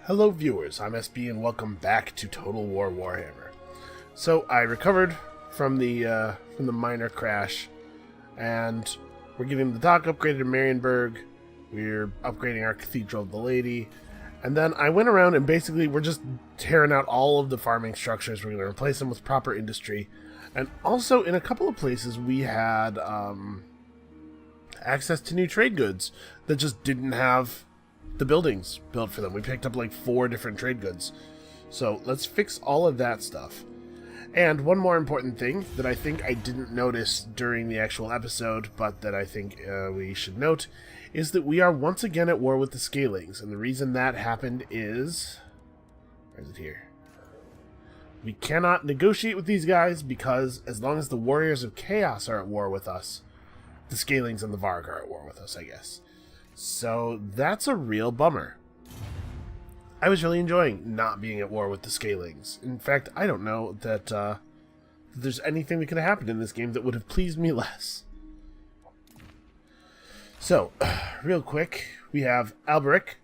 Hello viewers, I'm SB and welcome back to Total War Warhammer. So I recovered from the minor crash, and we're getting the dock upgraded to Marienburg. We're upgrading our Cathedral of the Lady, and then I went around and basically we're just tearing out all of the farming structures. We're going to replace them with proper industry, and also in a couple of places we had access to new trade goods that just didn't have the buildings built for them. We picked up like 4 different trade goods. So let's fix all of that stuff. And one more important thing that I think I didn't notice during the actual episode, but that I think we should note, is that we are once again at war with the Scalings. And the reason that happened is... where is it here? We cannot negotiate with these guys because as long as the Warriors of Chaos are at war with us, the Scalings and the Varg are at war with us, I guess. So that's a real bummer. I was really enjoying not being at war with the Scalings. In fact, I don't know that there's anything that could have happened in this game that would have pleased me less. So, real quick, we have Alberic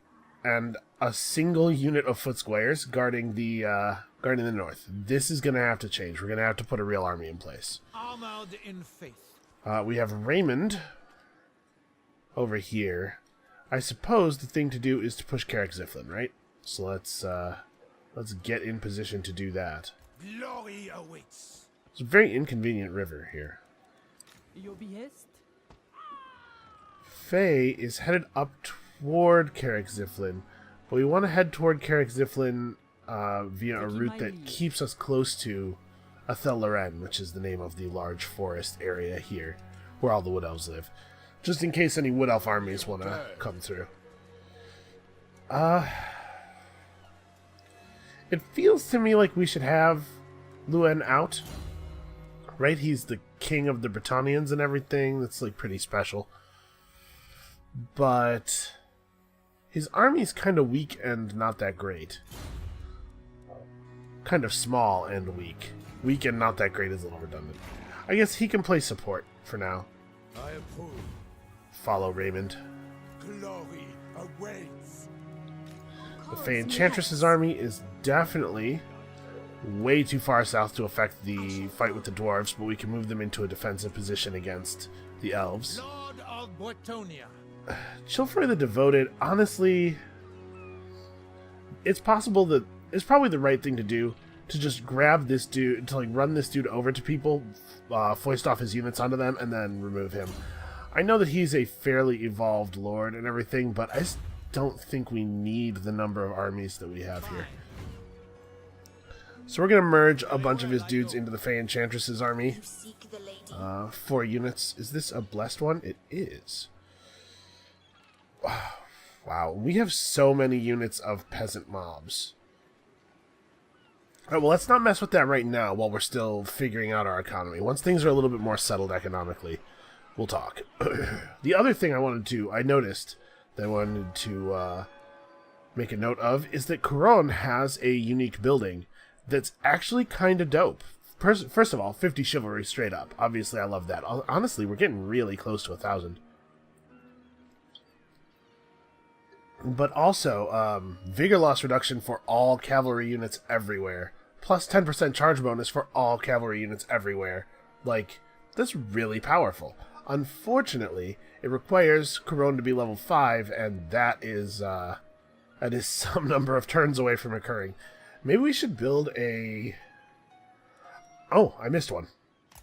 and a single unit of foot squares guarding the north. This is going to have to change. We're going to have to put a real army in place. Armored in faith. We have Raymond over here. I suppose the thing to do is to push Carrick Ziflin, right? So let's get in position to do that. Glory awaits. It's a very inconvenient river here. Your behest? Faye is headed up toward Carrick Ziflin, but we want to head toward Carrick Ziflin via a route that keeps us close to Athel Loren, which is the name of the large forest area here, where all the Wood Elves live. Just in case any Wood Elf armies want to come through. It feels to me like we should have Luen out. Right? He's the king of the Bretonnians and everything. That's like pretty special. But his army's kind of weak and not that great. Kind of small and weak. Weak and not that great is a little redundant. I guess he can play support for now. I approve. Follow Raymond. Glory awaits. The Fey Enchantress's army is definitely way too far south to affect the fight with the dwarves, but we can move them into a defensive position against the elves. Lord of Bretonia. Chilfroy the Devoted, honestly, it's possible that it's probably the right thing to do to just grab this dude, to like run this dude over to people, foist off his units onto them, and then remove him. I know that he's a fairly evolved lord and everything, but I just don't think we need the number of armies that we have here. So we're going to merge a bunch of his dudes into the Fey Enchantress's army. 4 units. Is this a blessed one? It is. Wow, we have so many units of peasant mobs. Alright, well, let's not mess with that right now while we're still figuring out our economy. Once things are a little bit more settled economically, we'll talk. The other thing I noticed that I wanted to make a note of is that Couronne has a unique building that's actually kind of dope. First of all, 50 chivalry straight up. Obviously, I love that. Honestly, we're getting really close to 1,000. But also, vigor loss reduction for all cavalry units everywhere. Plus 10% charge bonus for all cavalry units everywhere. Like, that's really powerful. Unfortunately, it requires Couronne to be level 5, and that is some number of turns away from occurring. Maybe we should build a... oh, I missed one.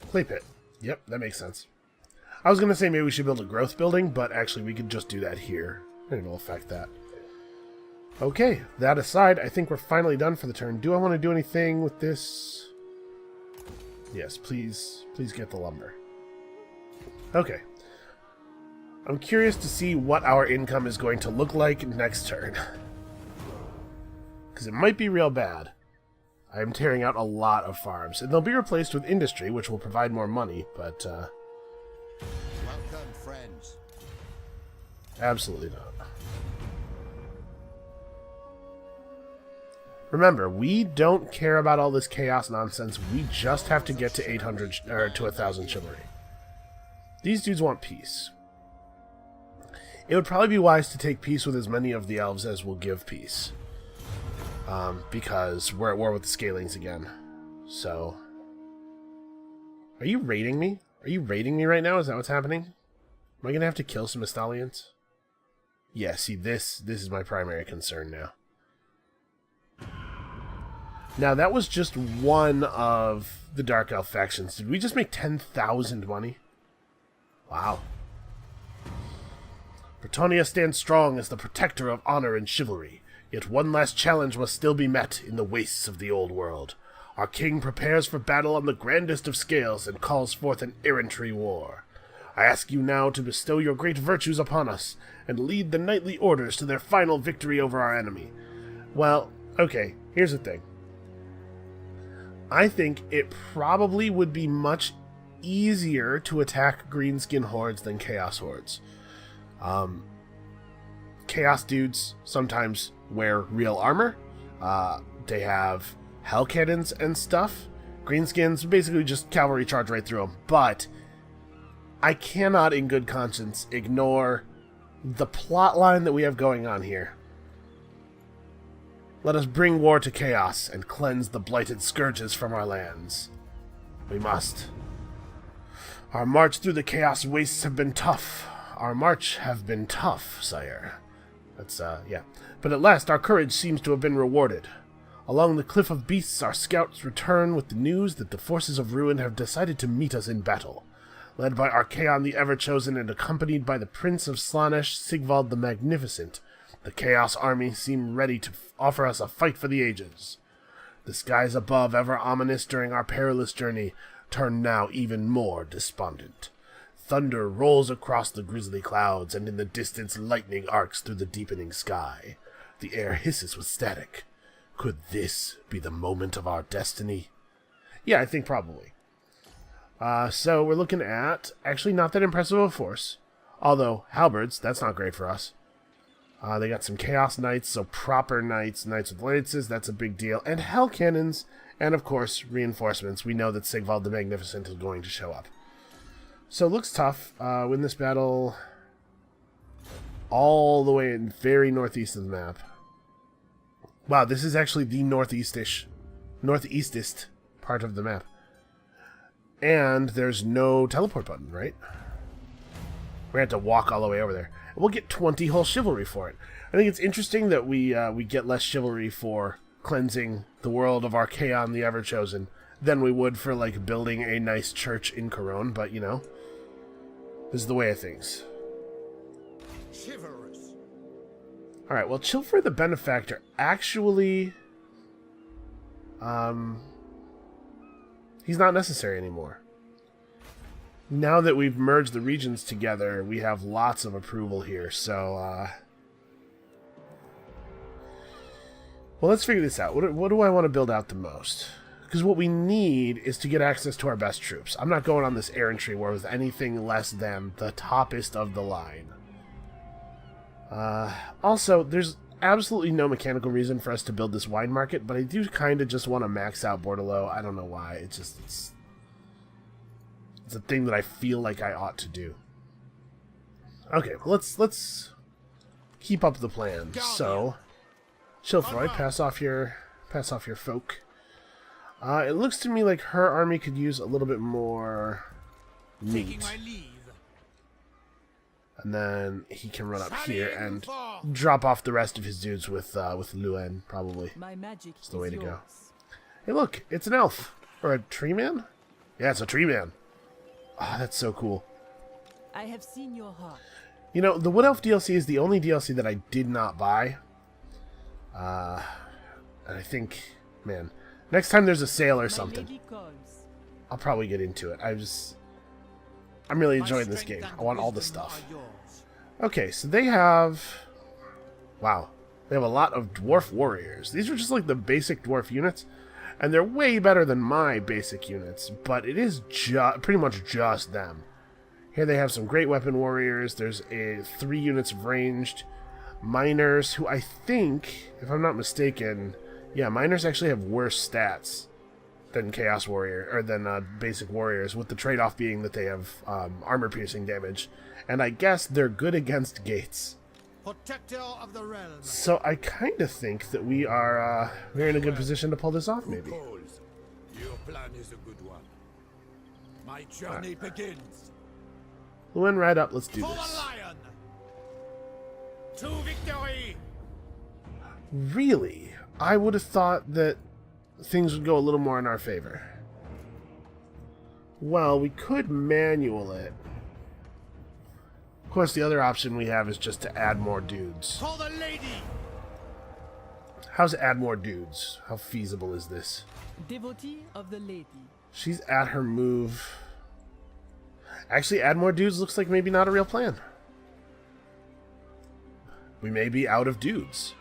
Clay pit. Yep, that makes sense. I was going to say maybe we should build a growth building, but actually we could just do that here. It'll affect that. Okay, that aside, I think we're finally done for the turn. Do I want to do anything with this? Yes, please get the lumber. Okay. I'm curious to see what our income is going to look like next turn. Because it might be real bad. I am tearing out a lot of farms. And they'll be replaced with industry, which will provide more money, but... Welcome, friends. Absolutely not. Remember, we don't care about all this chaos nonsense. We just have to get to 800 or to 1,000 chivalry. These dudes want peace. It would probably be wise to take peace with as many of the elves as will give peace. because we're at war with the Scalings again. So, are you raiding me? Are you raiding me right now? Is that what's happening? Am I gonna have to kill some Estalians? Yeah, see, this is my primary concern now. Now, that was just one of the Dark Elf factions. Did we just make 10,000 money? Wow. Bretonnia stands strong as the protector of honor and chivalry, yet one last challenge must still be met in the wastes of the old world. Our king prepares for battle on the grandest of scales and calls forth an errantry war. I ask you now to bestow your great virtues upon us, and lead the knightly orders to their final victory over our enemy. Well, okay, here's the thing. I think it probably would be much easier to attack greenskin hordes than chaos hordes. Chaos dudes sometimes wear real armor. They have hell cannons and stuff. Greenskins basically just cavalry charge right through them. But I cannot in good conscience ignore the plot line that we have going on here. Let us bring war to chaos and cleanse the blighted scourges from our lands. We must. Our march through the chaos wastes have been tough. Our march have been tough, sire. That's, yeah. But at last our courage seems to have been rewarded. Along the Cliff of Beasts, our scouts return with the news that the forces of ruin have decided to meet us in battle. Led by Archaon the Ever-Chosen and accompanied by the Prince of Slaanesh, Sigvald the Magnificent, the Chaos Army seem ready to offer us a fight for the ages. The skies above, ever ominous during our perilous journey, turn now even more despondent. Thunder rolls across the grisly clouds, and in the distance lightning arcs through the deepening sky. The air hisses with static. Could this be the moment of our destiny? Yeah, I think probably. So we're looking at, actually not that impressive of a force. Although, halberds, that's not great for us. They got some Chaos Knights, so proper Knights, Knights with Lances, that's a big deal. And Hell Cannons, and of course, reinforcements. We know that Sigvald the Magnificent is going to show up. So it looks tough. Win this battle all the way in very northeast of the map. Wow, this is actually the northeastest part of the map. And there's no teleport button, right? We're going to have to walk all the way over there. We'll get 20 whole chivalry for it. I think it's interesting that we get less chivalry for cleansing the world of Archaon the Ever-Chosen than we would for, like, building a nice church in Corone, but, you know, this is the way of things. Chivalrous. Alright, well, Chilfer the Benefactor actually... he's not necessary anymore. Now that we've merged the regions together, we have lots of approval here, so, well, let's figure this out. What do I want to build out the most? Because what we need is to get access to our best troops. I'm not going on this errantry war with anything less than the toppest of the line. Also, there's absolutely no mechanical reason for us to build this wine market, but I do kind of just want to max out Bordeleaux. I don't know why. It's a thing that I feel like I ought to do. Okay, well, let's keep up the plan. So, Chilfroy, pass off your folk. It looks to me like her army could use a little bit more meat. And then he can run up here and drop off the rest of his dudes with Luen, probably. It's the way to go. Hey, look, it's an elf. Or a tree man? Yeah, it's a tree man. Ah, that's so cool. I have seen your heart. You know, the Wood Elf DLC is the only DLC that I did not buy. And I think, man, next time there's a sale or something, I'll probably get into it. I'm really enjoying this game. I want all the stuff. Okay, so they have... Wow. They have a lot of dwarf warriors. These are just like the basic dwarf units. And they're way better than my basic units. But it is pretty much just them. Here they have some great weapon warriors. There's 3 units of ranged. Miners, who I think, if I'm not mistaken... Yeah, miners actually have worse stats than Chaos Warrior, or than basic warriors, with the trade-off being that they have armor-piercing damage. And I guess they're good against gates. protector of the realm. So I kind of think that we're in a good position to pull this off, maybe. Calls. Your plan is a good one. My journey begins. We'll win right up. Let's do For the this. lion. To victory. Really? I would have thought that things would go a little more in our favor. Well, we could manual it. Of course, the other option we have is just to add more dudes. For the lady. How's add more dudes? How feasible is this? Devotee of the lady. She's at her move. Actually, add more dudes looks like maybe not a real plan. We may be out of dudes.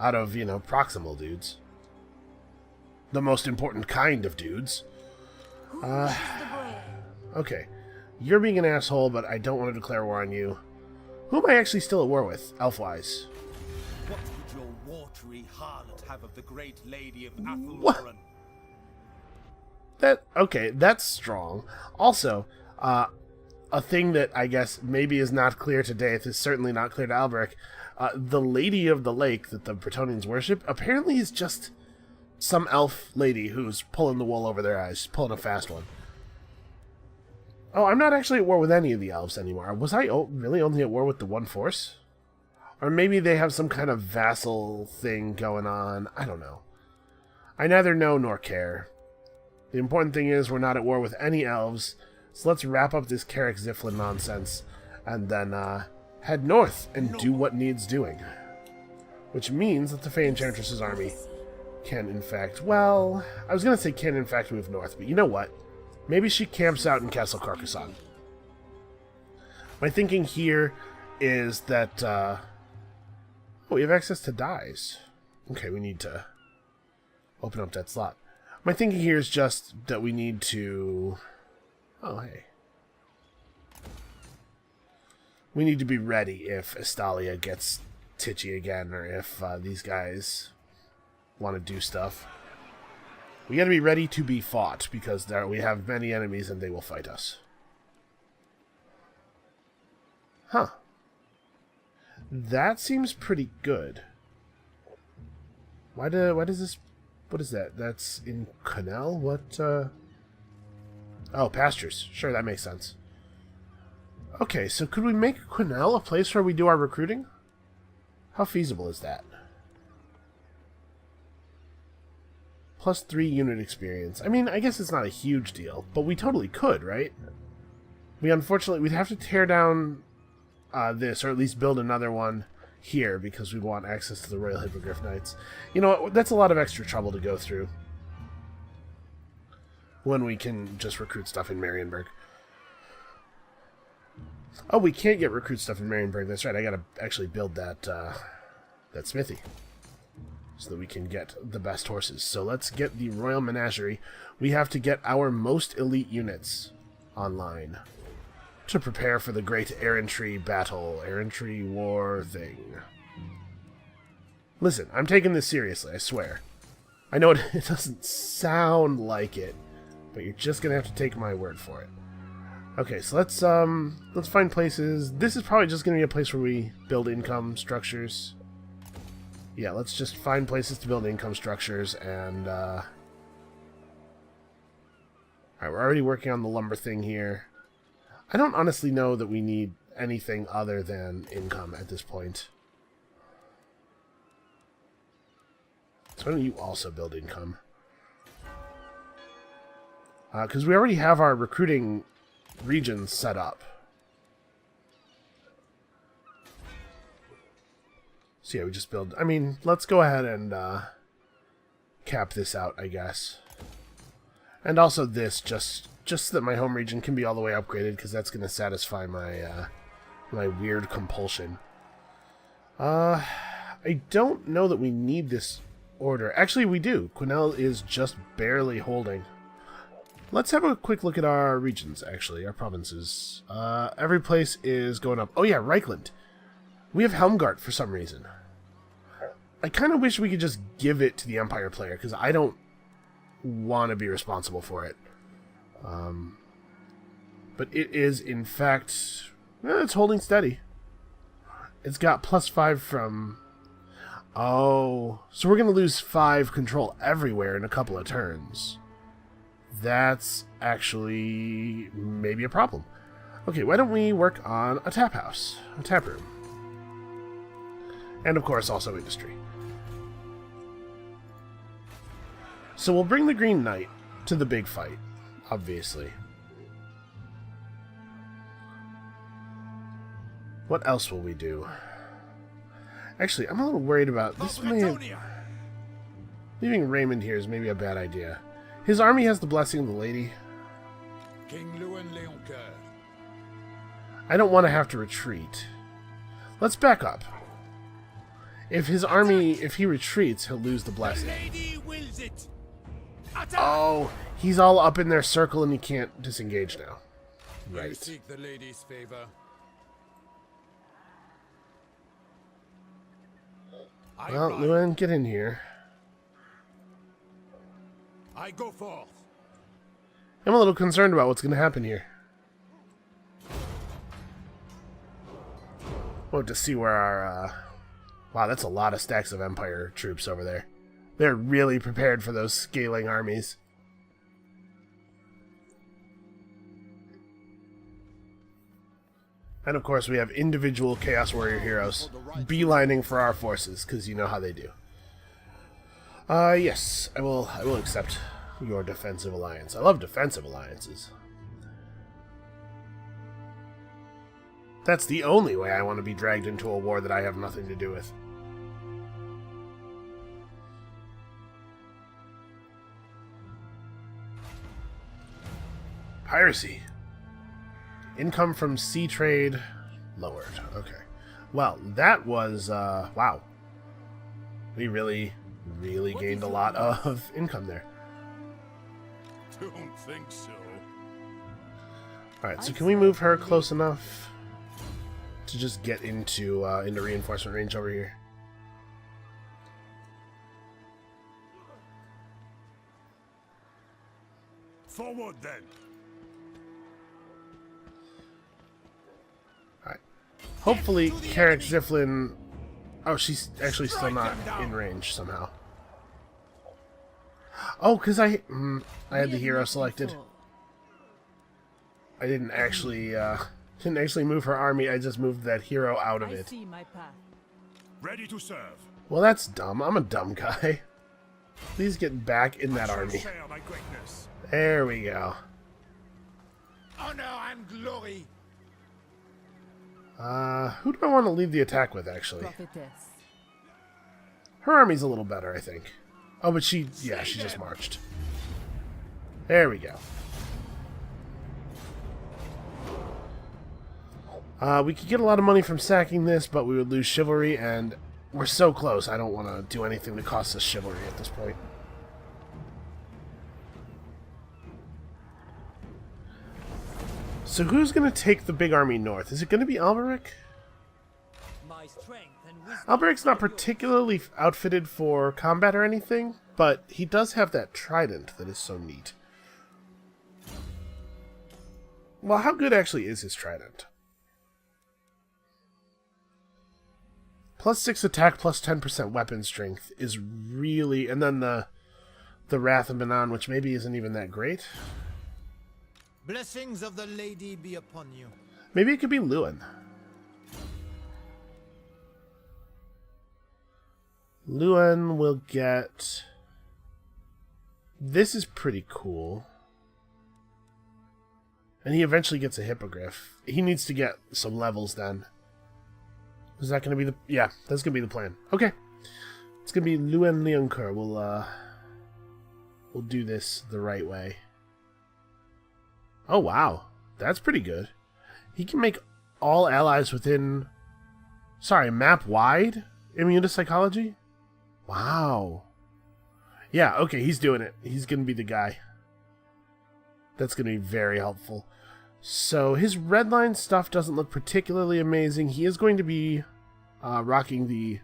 Out of, proximal dudes. The most important kind of dudes. Okay. You're being an asshole, but I don't want to declare war on you. Who am I actually still at war with, elf-wise? What would your watery harlot have of the great lady of What? Athelwarren? Okay, that's strong. Also, a thing that I guess maybe is not clear to Daith is certainly not clear to Alberic. The Lady of the Lake that the Bretonnians worship apparently is just some elf lady who's pulling the wool over their eyes, pulling a fast one. Oh, I'm not actually at war with any of the elves anymore. Was I really only at war with the one force? Or maybe they have some kind of vassal thing going on. I don't know. I neither know nor care. The important thing is we're not at war with any elves, so let's wrap up this Carrick Ziflin nonsense, and then head north and do what needs doing. Which means that the Fey Enchantress's army can in fact, well, I was going to say can in fact move north, but you know what? Maybe she camps out in Castle Carcassonne. My thinking here is that, oh, we have access to dyes. Okay, we need to open up that slot. My thinking here is just that we need to... Oh, hey. We need to be ready if Estalia gets titchy again, or if these guys want to do stuff. We gotta be ready to be fought, because we have many enemies and they will fight us. Huh. That seems pretty good. Why does this... What is that? That's in Canal? What, Oh, pastures. Sure, that makes sense. Okay, so could we make Quenelle a place where we do our recruiting? How feasible is that? Plus 3 unit experience. I mean, I guess it's not a huge deal, but we totally could, right? We'd have to tear down this, or at least build another one here, because we want access to the Royal Hippogriff Knights. You know what? That's a lot of extra trouble to go through when we can just recruit stuff in Marienburg. Oh, we can't get recruit stuff in Marienburg. That's right. I gotta actually build that that smithy so that we can get the best horses. So let's get the Royal Menagerie. We have to get our most elite units online to prepare for the great errantry battle, errantry war thing. Listen, I'm taking this seriously, I swear. I know it doesn't sound like it, but you're just gonna have to take my word for it. Okay, so let's find places. This is probably just gonna be a place where we build income structures. Yeah, let's just find places to build income structures, and alright, we're already working on the lumber thing here. I don't honestly know that we need anything other than income at this point. So why don't you also build income? Because we already have our recruiting regions set up. So yeah, we just build... I mean, let's go ahead and cap this out, I guess. And also this, just so that my home region can be all the way upgraded, because that's going to satisfy my my weird compulsion. I don't know that we need this order. Actually, we do. Quenelle is just barely holding. Let's have a quick look at our regions, actually, our provinces. Every place is going up. Oh yeah, Reichland. We have Helmgart for some reason. I kind of wish we could just give it to the Empire player, because I don't want to be responsible for it. But it is, in fact, it's holding steady. It's got +5 from... Oh, so we're going to lose 5 control everywhere in a couple of turns. That's actually maybe a problem. Okay, why don't we work on a tap house, a tap room. And of course also industry. So we'll bring the Green Knight to the big fight, obviously. What else will we do? Actually, I'm a little worried about this. Leaving Raymond here is maybe a bad idea. His army has the blessing of the lady. King Lewin Leoncoeur. I don't want to have to retreat. Let's back up. If his army, if he retreats, he'll lose the blessing. Lady wills it. Attack! Oh, he's all up in their circle and he can't disengage now. I Right. seek the lady's favor. Well, Lewin, get in here. I go forth. I'm a little concerned about what's going to happen here. We'll have to see where our... Wow, that's a lot of stacks of Empire troops over there. They're really prepared for those scaling armies. And of course we have individual Chaos Warrior heroes beelining for our forces, because you know how they do. Yes, I will accept your defensive alliance. I love defensive alliances. That's the only way I want to be dragged into a war that I have nothing to do with. Piracy. Income from sea trade lowered. Okay. Well, that was, wow. We really gained a lot of income there. Don't think so. Alright, so can we move her close enough to just get into reinforcement range over here? Forward then. Alright. Hopefully, Carrick Ziflin... Oh, she's actually still not in range somehow. Oh, because I had the hero selected. I didn't actually move her army. I just moved that hero out of I it. see my path. Ready to serve. Well, that's dumb. I'm a dumb guy. Please get back in that army. Share my greatness. There we go. Honor and glory. Who do I want to lead the attack with, actually? Prophetess. Her army's a little better, I think. Oh, but she just marched. There we go. We could get a lot of money from sacking this, but we would lose chivalry, and we're so close. I don't want to do anything that costs us chivalry at this point. So who's going to take the big army north? Is it going to be Alberic? My strength and wisdom. Alberic's not particularly outfitted for combat or anything, but he does have that trident that is so neat. Well, how good actually is his trident? +6 attack, +10% weapon strength is really... And then the Wrath of Manon, which maybe isn't even that great. Blessings of the lady be upon you. Maybe it could be Lewin. Lewin will get... This is pretty cool. And he eventually gets a hippogriff. He needs to get some levels then. Is that going to be the... Yeah, that's going to be the plan. Okay. It's going to be Lewin Leoncoeur. We'll do this the right way. Oh, wow. That's pretty good. He can make all allies within... Sorry, map-wide immune to psychology? Wow. Yeah, okay, he's doing it. He's going to be the guy. That's going to be very helpful. So his red line stuff doesn't look particularly amazing. He is going to be rocking the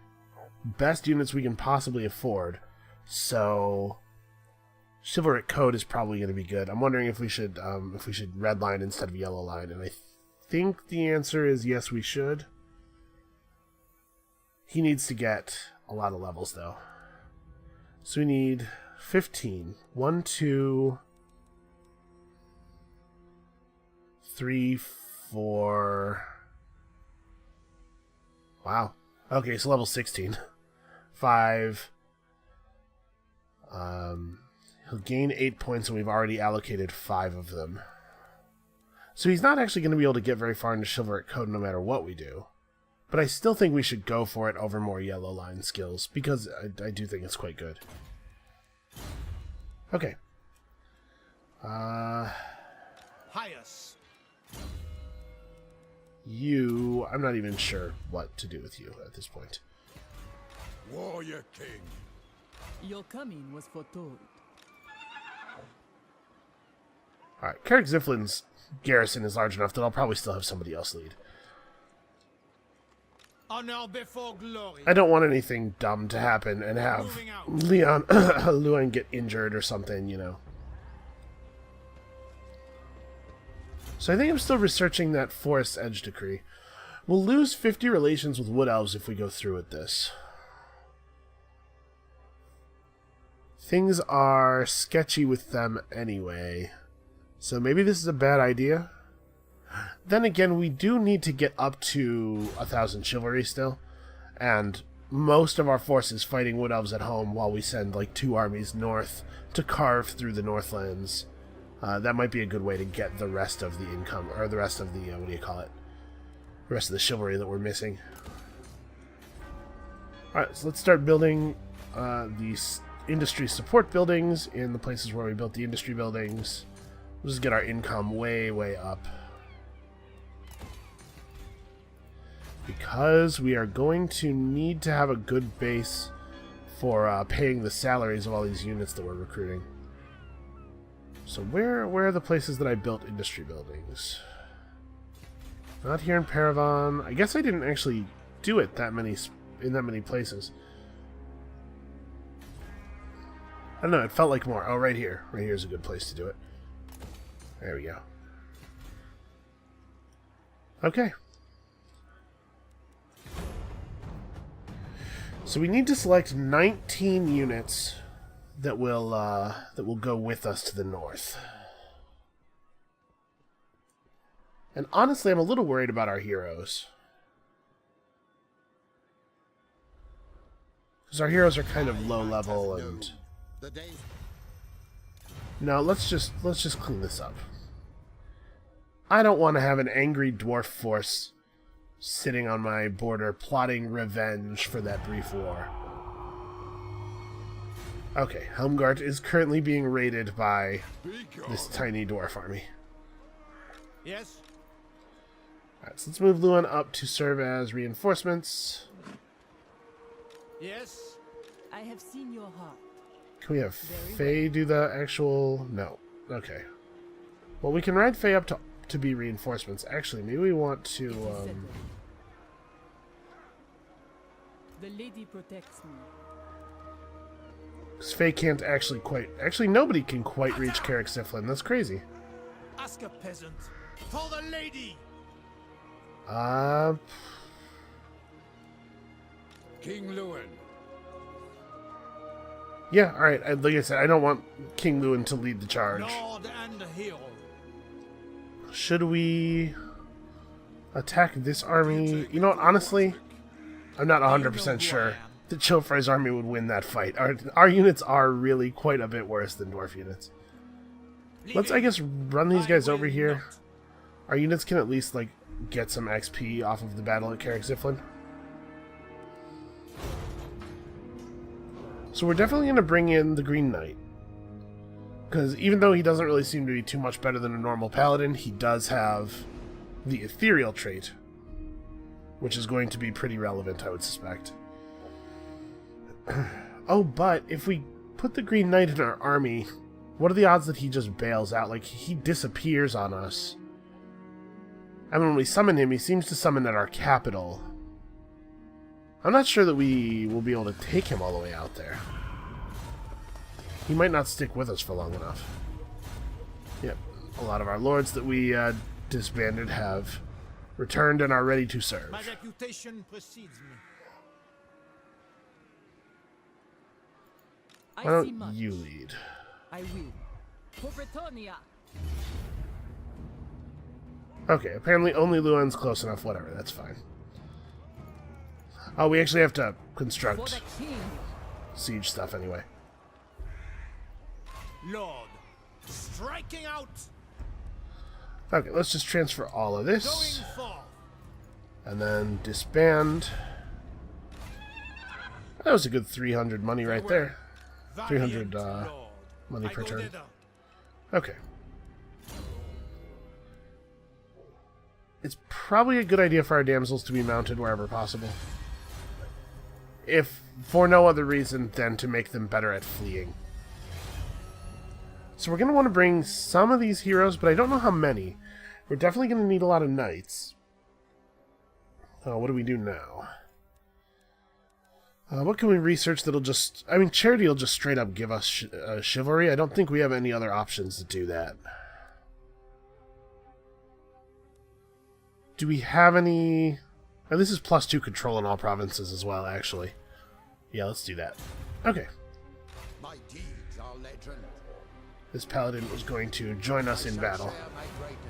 best units we can possibly afford. So chivalric code is probably going to be good. I'm wondering if we should red line instead of yellow line, and I think the answer is yes, we should. He needs to get a lot of levels, though. So we need 15. 1, 2, 3, 4. Wow. Okay, so level 16. 5. He'll gain 8 points, and we've already allocated 5 of them. So he's not actually going to be able to get very far into Chivalric Code no matter what we do. But I still think we should go for it over more yellow line skills, because I do think it's quite good. Okay. Highest. You... I'm not even sure what to do with you at this point. Warrior King. Your coming was foretold. Alright, Carrick Ziflin's garrison is large enough that I'll probably still have somebody else lead. Honor before glory. I don't want anything dumb to happen and have Luan get injured or something, you know. So I think I'm still researching that Forest Edge Decree. We'll lose 50 relations with Wood Elves if we go through with this. Things are sketchy with them anyway. So maybe this is a bad idea. Then again, we do need to get up to 1,000 chivalry still. And most of our forces fighting Wood Elves at home while we send like 2 armies north to carve through the Northlands. That might be a good way to get the rest of the income, or the rest of the, what do you call it? The rest of the chivalry that we're missing. Alright, so let's start building these industry support buildings in the places where we built the industry buildings. We'll just get our income way, way up. Because we are going to need to have a good base for paying the salaries of all these units that we're recruiting. So where are the places that I built industry buildings? Not here in Paravon. I guess I didn't actually do it in that many places. I don't know, it felt like more. Oh, right here. Right here is a good place to do it. There we go. Okay. So we need to select 19 units that will go with us to the north. And honestly, I'm a little worried about our heroes. Because our heroes are kind of low level and... No, let's just clean this up. I don't want to have an angry dwarf force sitting on my border plotting revenge for that brief war. Okay, Helmgart is currently being raided by this tiny dwarf army. Yes. Alright, so let's move Luan up to serve as reinforcements. Yes. I have seen your heart. Can we have Faye do the actual... No. Okay. Well, we can ride Faye up to be reinforcements. Actually, maybe we want to... The lady protects me. Because Faye can't actually quite... Actually, nobody can quite reach Carrick Ziflin. That's crazy. Ask a peasant. For the lady. King Luan. Yeah, alright. Like I said, I don't want King Luan to lead the charge. Lord and hero. Should we attack this army? You know what, honestly, I'm not 100% sure that Chofrei's army would win that fight. Our units are really quite a bit worse than dwarf units. Let's, I guess, run these guys over here. Our units can at least, like, get some XP off of the battle at Carrick Ziflin. So we're definitely going to bring in the Green Knight. Because even though he doesn't really seem to be too much better than a normal paladin, he does have the ethereal trait, which is going to be pretty relevant, I would suspect. Oh, but if we put the Green Knight in our army, what are the odds that he just bails out? Like, he disappears on us. I mean, when we summon him, he seems to summon at our capital. I'm not sure that we will be able to take him all the way out there. He might not stick with us for long enough. Yep, a lot of our lords that we disbanded have returned and are ready to serve. My reputation precedes me. I Why see don't much. you lead? I will. For Bretonia. Okay, apparently only Luan's close enough. Whatever, that's fine. Oh, we actually have to For construct the king. siege stuff anyway. Lord, striking out, Okay, let's just transfer all of this. going forth. And then disband. That was a good 300 money right there. 300 Valiant Lord, money I per go turn. thither. Okay. It's probably a good idea for our damsels to be mounted wherever possible. If for no other reason than to make them better at fleeing. So we're going to want to bring some of these heroes, but I don't know how many. We're definitely going to need a lot of knights. What do we do now? What can we research that'll just... I mean, charity will just straight up give us chivalry. I don't think we have any other options to do that. Do we have any... Oh, this is +2 control in all provinces as well, actually. Yeah, let's do that. Okay. My deeds are legend. This paladin was going to join us in battle. Share my greatness.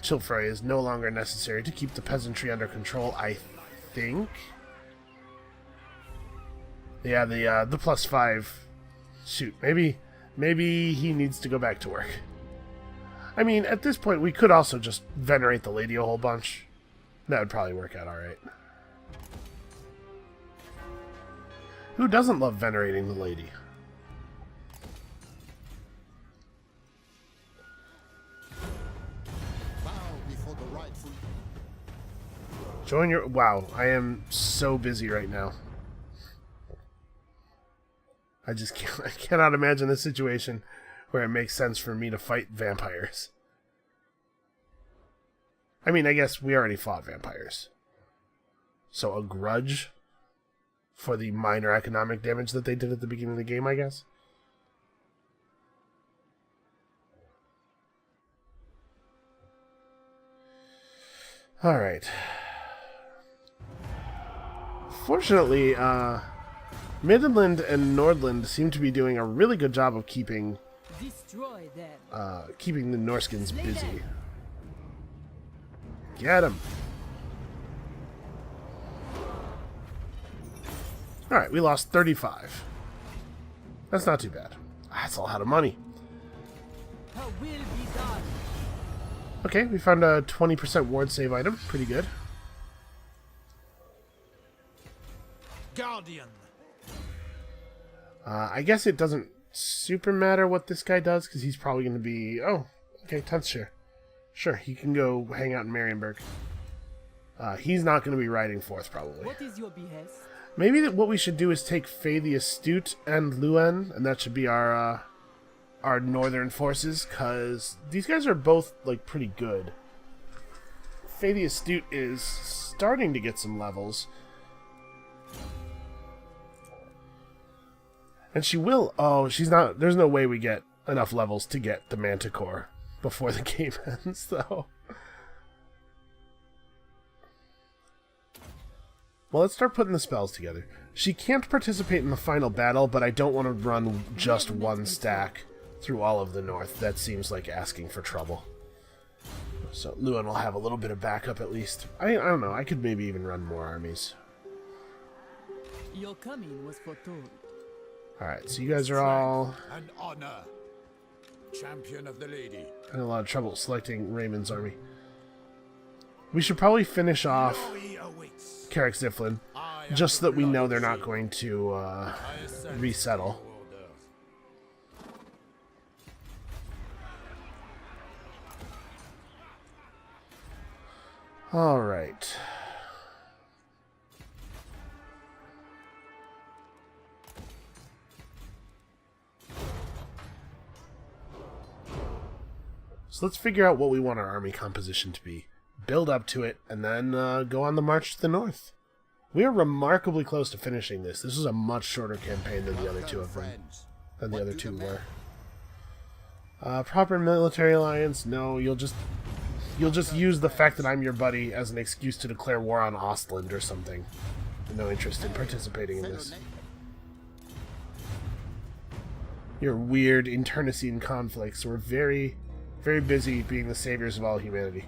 Chilfray is no longer necessary to keep the peasantry under control, I think. Yeah, the +5. Shoot, maybe he needs to go back to work. I mean, at this point, we could also just venerate the lady a whole bunch. That would probably work out alright. Who doesn't love venerating the lady? Bow before the rightful. Join your... Wow, I am so busy right now. I cannot imagine a situation where it makes sense for me to fight vampires. I mean, I guess we already fought vampires. So a grudge for the minor economic damage that they did at the beginning of the game, I guess? Alright. Fortunately, Midland and Nordland seem to be doing a really good job of keeping Destroy them. keeping the Norskins busy. Get him! Alright, we lost 35. That's not too bad. That's a lot of money. Her will be done. Okay, we found a 20% ward save item. Pretty good. Guardian, I guess it doesn't super matter what this guy does, because he's probably going to be... Oh, okay, 10th share. Sure, he can go hang out in Marienburg. He's not going to be riding forth, probably. What is your behest? Maybe what we should do is take Faye the Astute and Luen, and that should be our northern forces, because these guys are both, like, pretty good. Faye the Astute is starting to get some levels. And she will... Oh, she's not... There's no way we get enough levels to get the Manticore before the game ends, though. Well, let's start putting the spells together. She can't participate in the final battle, but I don't want to run just one stack through all of the north. That seems like asking for trouble. So Luen will have a little bit of backup at least. I don't know. I could maybe even run more armies. Your coming was foretold. Alright, so you guys are all... And honor. Champion of the lady. in a lot of trouble selecting Raymond's army. We should probably finish off Glory awaits. Carrick Ziflin, I am just so the that we know blood they're not sheep. going to I ascend resettle. to your orders. Alright. So let's figure out what we want our army composition to be. Build up to it, and then go on the march to the north. We are remarkably close to finishing this. This is a much shorter campaign than the other two of them. Friends. Than the What other do two the men- were. Proper military alliance? No, you'll just use the fact that I'm your buddy as an excuse to declare war on Ostland or something. No interest in participating in this. your weird internecine conflicts. We're very, very busy being the saviors of all humanity.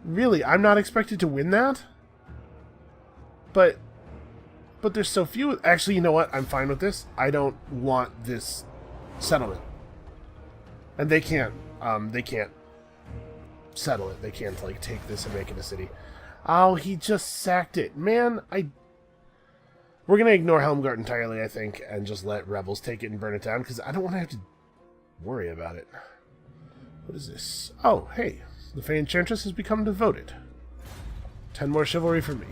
Really, I'm not expected to win that? But there's so few... Actually, you know what? I'm fine with this. I don't want this settlement. And they can't settle it. They can't, like, take this and make it a city. Oh, he just sacked it. Man, we're going to ignore Helmgart entirely, I think, and just let rebels take it and burn it down, because I don't want to have to worry about it. What is this? Oh, hey. The Fey Enchantress has become devoted. 10 more chivalry for me.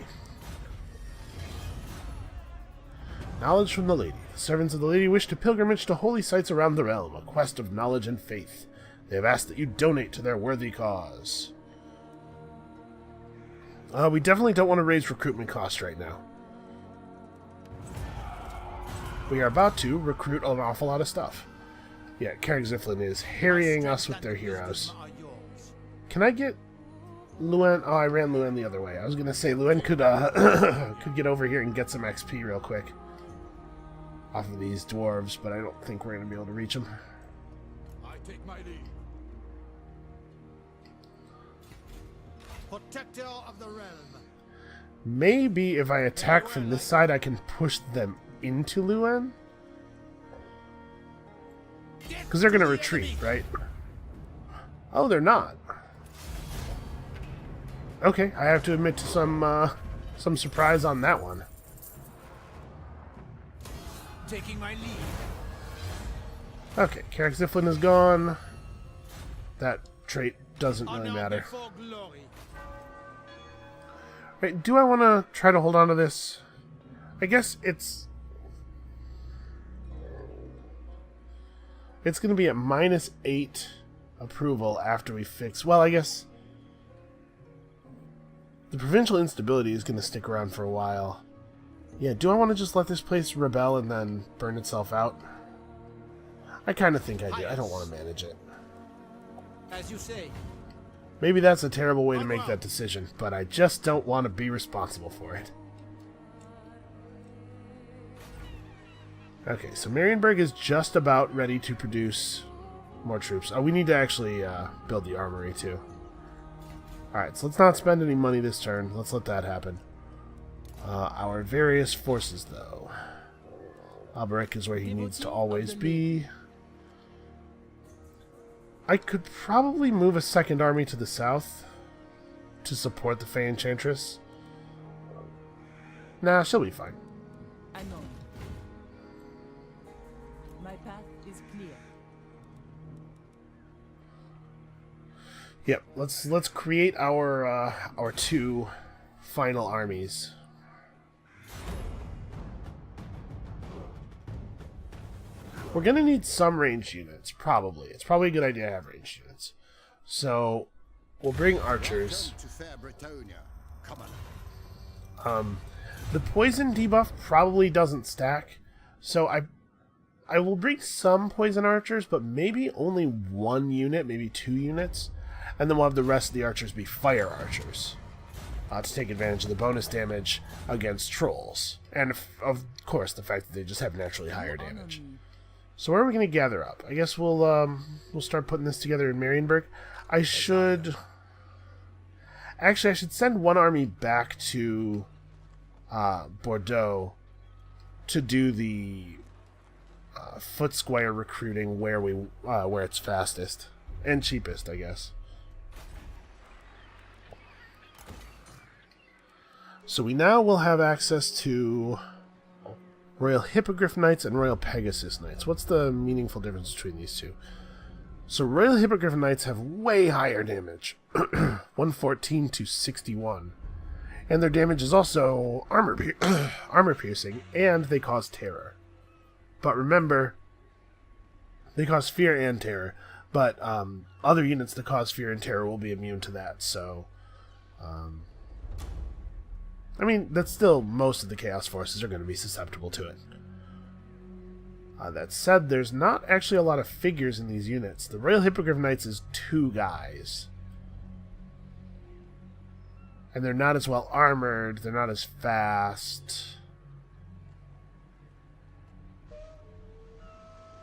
Knowledge from the Lady. The servants of the Lady wish to pilgrimage to holy sites around the realm, a quest of knowledge and faith. They have asked that you donate to their worthy cause. We definitely don't want to raise recruitment costs right now. We are about to recruit an awful lot of stuff. Yeah, Carrick Ziflin is harrying us with their heroes. Can I get Luen? Oh, I ran Luen the other way. I was going to say Luen could could get over here and get some XP real quick off of these dwarves, but I don't think we're going to be able to reach them. I take my lead. Protector of the realm. Maybe if I attack from this side, I can push them into Luen? Because they're going to retreat, right? Oh, they're not. Okay, I have to admit to some surprise on that one. Taking my lead. Okay, Carrick Ziflin is gone. That trait doesn't really matter. Wait, do I want to try to hold on to this? I guess it's going to be at -8 approval after we fix... Well, I guess the provincial instability is going to stick around for a while. Yeah, do I want to just let this place rebel and then burn itself out? I kind of think I do. I don't want to manage it. As you say. Maybe that's a terrible way to make that decision, but I just don't want to be responsible for it. Okay, so Marienburg is just about ready to produce more troops. Oh, we need to actually build the armory, too. Alright, so let's not spend any money this turn. Let's let that happen. Our various forces, though. Alberic is where he needs to always be. I could probably move a second army to the south to support the Fey Enchantress. Nah, she'll be fine. I know. My path is clear. Yep, let's create our two final armies. We're going to need some ranged units, probably. It's probably a good idea to have ranged units. So, we'll bring archers. The poison debuff probably doesn't stack, so I will bring some poison archers, but maybe only one unit, maybe 2 units, and then we'll have the rest of the archers be fire archers to take advantage of the bonus damage against trolls. And, of course, the fact that they just have naturally higher damage. So where are we going to gather up? I guess we'll start putting this together in Marienburg. I should send one army back to Bordeaux to do the foot squire recruiting where it's fastest and cheapest, I guess. So we now will have access to Royal Hippogriff Knights and Royal Pegasus Knights. What's the meaningful difference between these two? So Royal Hippogriff Knights have way higher damage. 114 to 61. And their damage is also armor piercing, and they cause terror. But remember, they cause fear and terror. But other units that cause fear and terror will be immune to that, so... I mean, that's still most of the Chaos Forces are going to be susceptible to it. That said, there's not actually a lot of figures in these units. The Royal Hippogriff Knights is 2 guys. And they're not as well armored, they're not as fast.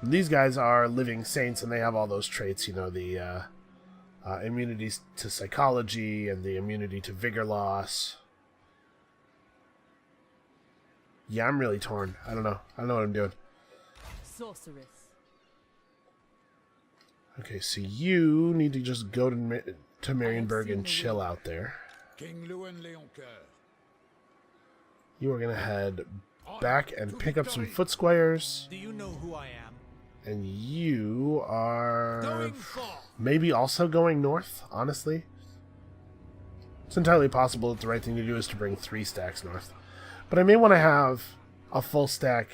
These guys are living saints, and they have all those traits, you know, the immunities to psychology and the immunity to vigor loss. Yeah, I'm really torn. I don't know. I don't know what I'm doing. Sorceress. Okay, so you need to just go to Marienburg and chill out there. King Lewin Leoncoeur. You are going to head back and pick up some foot squares. Do you know who I am? And you are Going far. maybe also going north, honestly. It's entirely possible that the right thing to do is to bring 3 stacks north. But I may want to have a full stack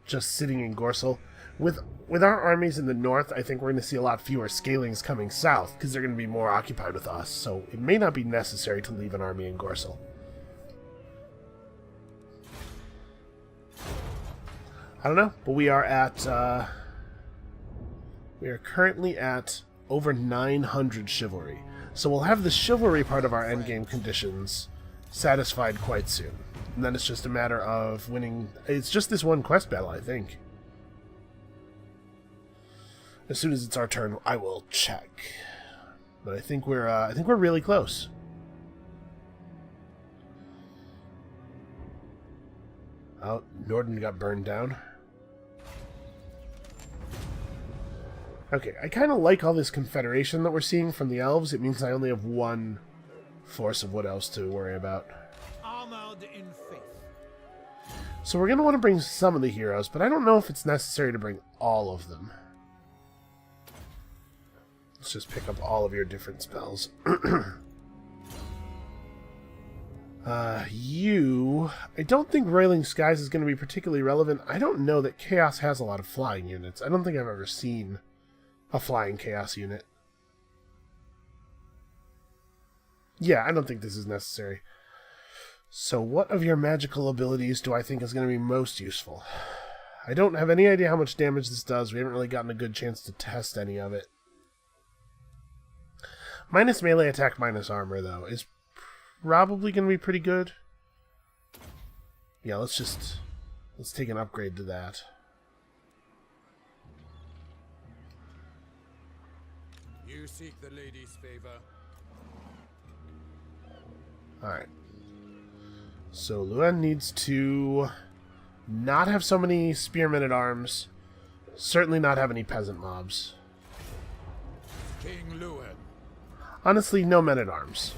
just sitting in Gorsel. With our armies in the north, I think we're going to see a lot fewer scalings coming south, because they're going to be more occupied with us. So it may not be necessary to leave an army in Gorsel. I don't know, but we are currently at over 900 chivalry. So we'll have the chivalry part of our endgame conditions satisfied quite soon. And then it's just a matter of winning. It's just this one quest battle, I think. As soon as it's our turn, I will check. But I think we're really close. Oh, Norden got burned down. Okay, I kind of like all this confederation that we're seeing from the elves. It means I only have 1 force of wood elves to worry about. Armored in faith. So we're going to want to bring some of the heroes, but I don't know if it's necessary to bring all of them. Let's just pick up all of your different spells. I don't think Roiling Skies is going to be particularly relevant. I don't know that Chaos has a lot of flying units. I don't think I've ever seen a flying Chaos unit. Yeah, I don't think this is necessary. So what of your magical abilities do I think is going to be most useful? I don't have any idea how much damage this does. We haven't really gotten a good chance to test any of it. Minus melee attack, minus armor, though, is probably going to be pretty good. Yeah, let's take an upgrade to that. You seek the lady's favor. Alright. So Luen needs to not have so many spearmen at arms. Certainly not have any peasant mobs. King Lewin. Honestly, no men at arms.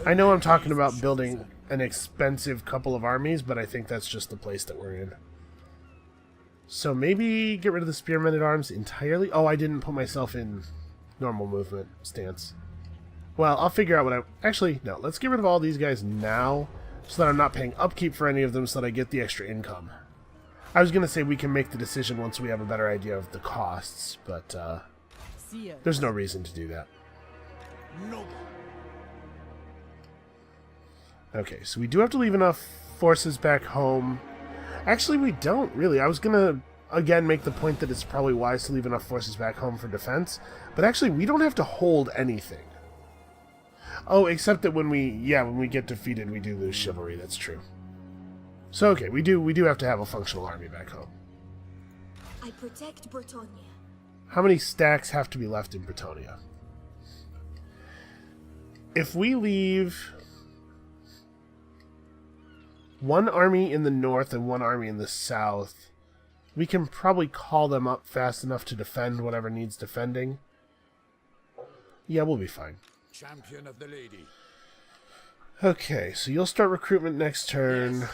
I know I'm talking about building an expensive couple of armies, but I think that's just the place that we're in. So maybe get rid of the spearmen at arms entirely? Oh, I didn't put myself in normal movement stance. Well, I'll figure out what I... Actually, no. Let's get rid of all these guys now, so that I'm not paying upkeep for any of them, so that I get the extra income. I was going to say we can make the decision once we have a better idea of the costs, but there's no reason to do that. No. Okay, so we do have to leave enough forces back home. Actually, we don't, really. I was going to, again, make the point that it's probably wise to leave enough forces back home for defense, but actually, we don't have to hold anything. Oh, except that when we get defeated, we do lose chivalry. That's true. So, okay, we do have to have a functional army back home. I protect Bretonia. How many stacks have to be left in Bretonia? If we leave one army in the north and one army in the south, we can probably call them up fast enough to defend whatever needs defending. Yeah, we'll be fine. Champion of the lady. Okay, so you'll start recruitment next turn.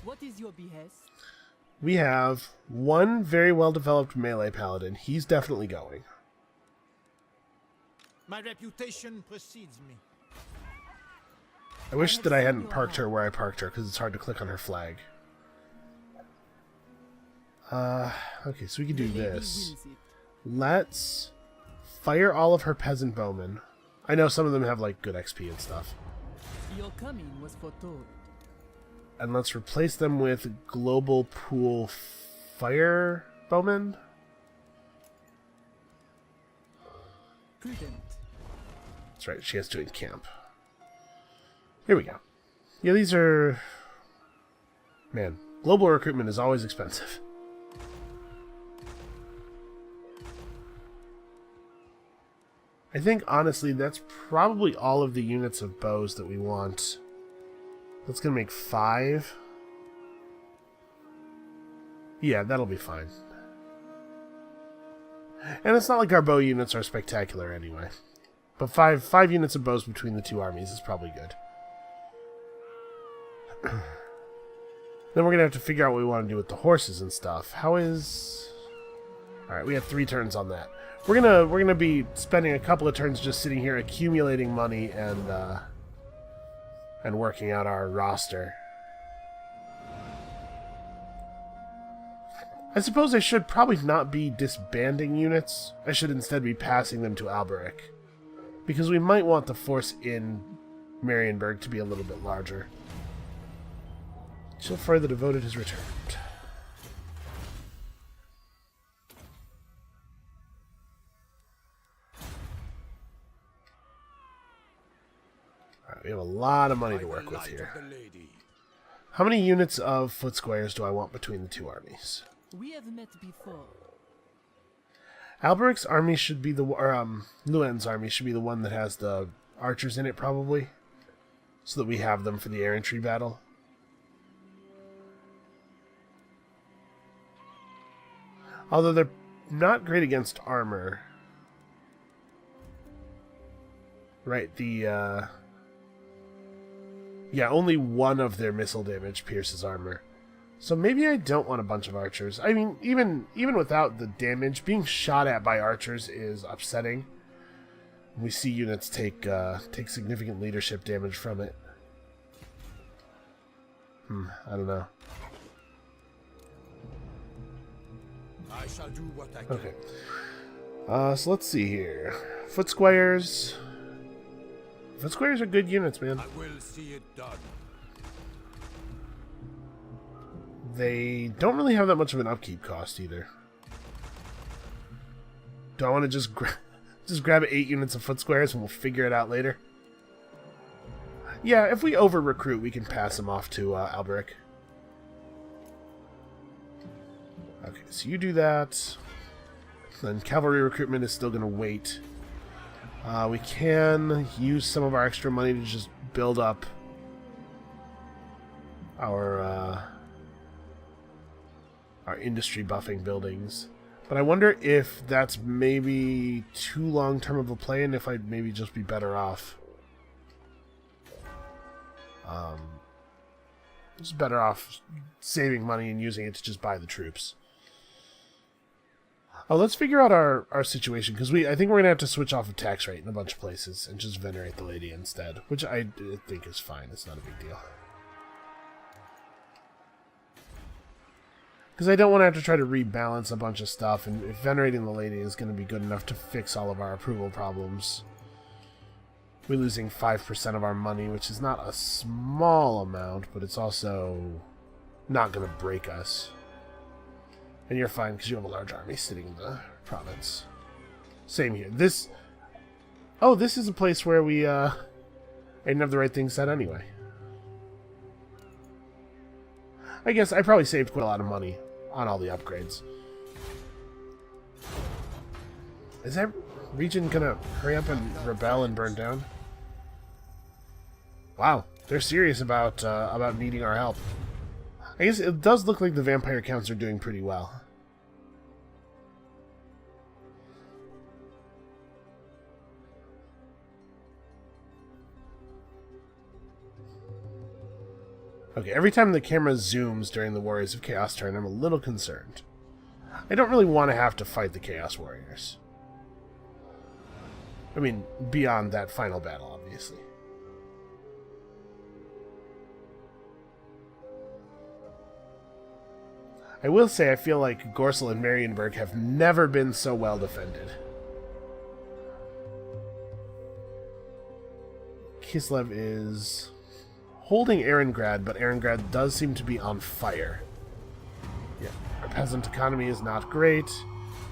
What is your behest? We have one very well-developed melee paladin. He's definitely going. My reputation precedes me. I wish that I hadn't parked her where I parked her, because it's hard to click on her flag. Okay, so we can do this. Let's fire all of her peasant bowmen. I know some of them have, like, good XP and stuff. Your coming was foretold. And let's replace them with global pool fire bowmen. Prudent. That's right, she has to encamp. Here we go. Yeah, these are... Man, Global recruitment is always expensive. I think, honestly, that's probably all of the units of bows that we want. That's going to make 5. Yeah, that'll be fine. And it's not like our bow units are spectacular anyway. But 5 units of bows between the two armies is probably good. Then we're going to have to figure out what we want to do with the horses and stuff. How is... Alright, we have 3 turns on that. We're gonna be spending a couple of turns just sitting here accumulating money and working out our roster. I suppose I should probably not be disbanding units. I should instead be passing them to Alberic, because we might want the force in Marienburg to be a little bit larger. Chilfroy the Devoted has returned. Alright, we have a lot of money to work with here. How many units of foot squares do I want between the two armies? We have met before. Alberic's army should be the... Luen's army should be the one that has the archers in it, probably. So that we have them for the errantry battle. Although they're not great against armor. Right, the... Yeah, only one of their missile damage pierces armor. So maybe I don't want a bunch of archers. I mean, even without the damage, being shot at by archers is upsetting. We see units take significant leadership damage from it. I don't know. I shall do what I can. Okay. So let's see here. Foot squares. Foot squares are good units, man. I will see it done. They don't really have that much of an upkeep cost either. Do I want to just grab 8 units of foot squares and we'll figure it out later? Yeah, if we over-recruit, we can pass them off to Alberic. Okay, so you do that. Then cavalry recruitment is still going to wait. We can use some of our extra money to just build up our industry buffing buildings. But I wonder if that's maybe too long-term of a play and if I'd maybe just be better off. Just better off saving money and using it to just buy the troops. Oh, let's figure out our situation, because I think we're going to have to switch off of tax rate in a bunch of places and just venerate the lady instead, which I think is fine. It's not a big deal. Because I don't want to have to try to rebalance a bunch of stuff, and if venerating the lady is going to be good enough to fix all of our approval problems, we're losing 5% of our money, which is not a small amount, but it's also not going to break us. And you're fine because you have a large army sitting in the province. Same here. This is a place where we I didn't have the right thing set anyway. I guess I probably saved quite a lot of money on all the upgrades. Is that region gonna hurry up and rebel and burn down? Wow, they're serious about needing our help. I guess it does look like the vampire counts are doing pretty well. Okay, every time the camera zooms during the Warriors of Chaos turn, I'm a little concerned. I don't really want to have to fight the Chaos Warriors. I mean, beyond that final battle, obviously. I will say I feel like Gorsel and Marienburg have never been so well defended. Kislev is holding Erengrad, but Erengrad does seem to be on fire. Yeah, our peasant economy is not great.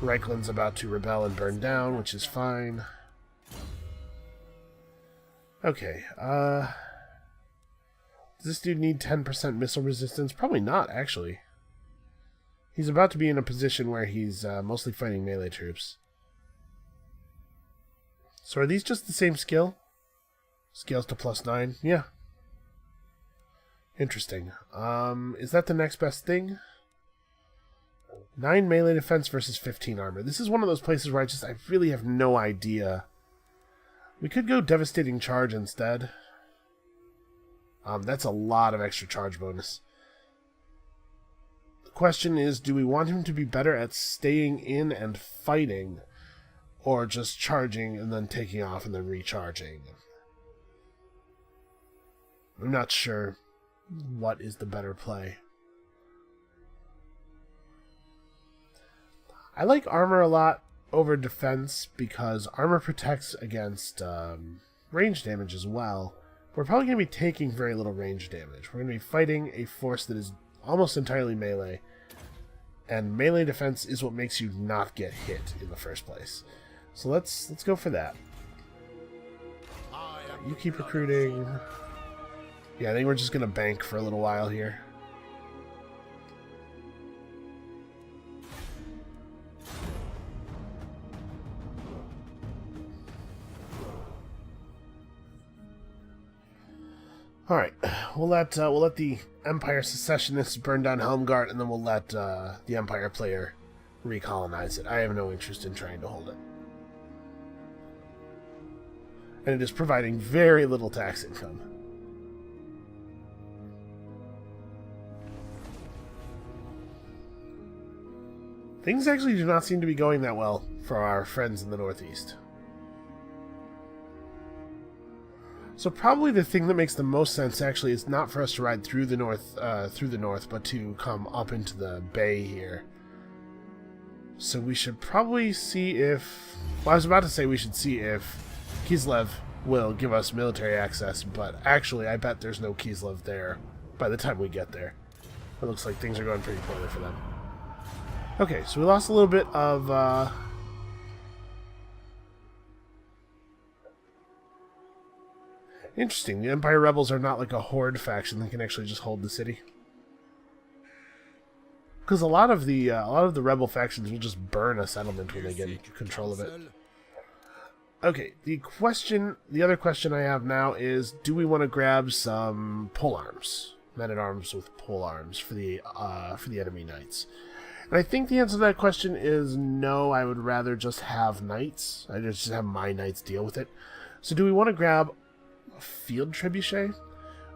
Reichland's about to rebel and burn down, which is fine. Okay, Does this dude need 10% missile resistance? Probably not, actually. He's about to be in a position where he's mostly fighting melee troops. So are these just the same skill? Scales to +9? Yeah. Interesting. Is that the next best thing? 9 melee defense versus 15 armor. This is one of those places where I really have no idea. We could go devastating charge instead. That's a lot of extra charge bonus. The question is, do we want him to be better at staying in and fighting, or just charging and then taking off and then recharging? I'm not sure what is the better play. I like armor a lot over defense because armor protects against range damage as well. We're probably going to be taking very little range damage. We're going to be fighting a force that is almost entirely melee, and melee defense is what makes you not get hit in the first place. So let's go for that. You keep recruiting. Yeah, I think we're just going to bank for a little while here. All right, we'll let the Empire secessionists burn down Helmgart, and then we'll let the Empire player recolonize it. I have no interest in trying to hold it, and it is providing very little tax income. Things actually do not seem to be going that well for our friends in the Northeast. So probably the thing that makes the most sense actually is not for us to ride through the north, but to come up into the bay here. So we should probably see if... Well, I was about to say we should see if Kislev will give us military access, but actually I bet there's no Kislev there by the time we get there. It looks like things are going pretty poorly for them. Okay, so we lost a little bit of... Interesting. The Empire Rebels are not like a horde faction that can actually just hold the city. Because a lot of the rebel factions will just burn a settlement when they get control of it. Okay, the other question I have now is: do we want to grab some polearms, men-at-arms with polearms for the enemy knights? And I think the answer to that question is no. I would rather just have knights. I just have my knights deal with it. So do we want to grab a field trebuchet?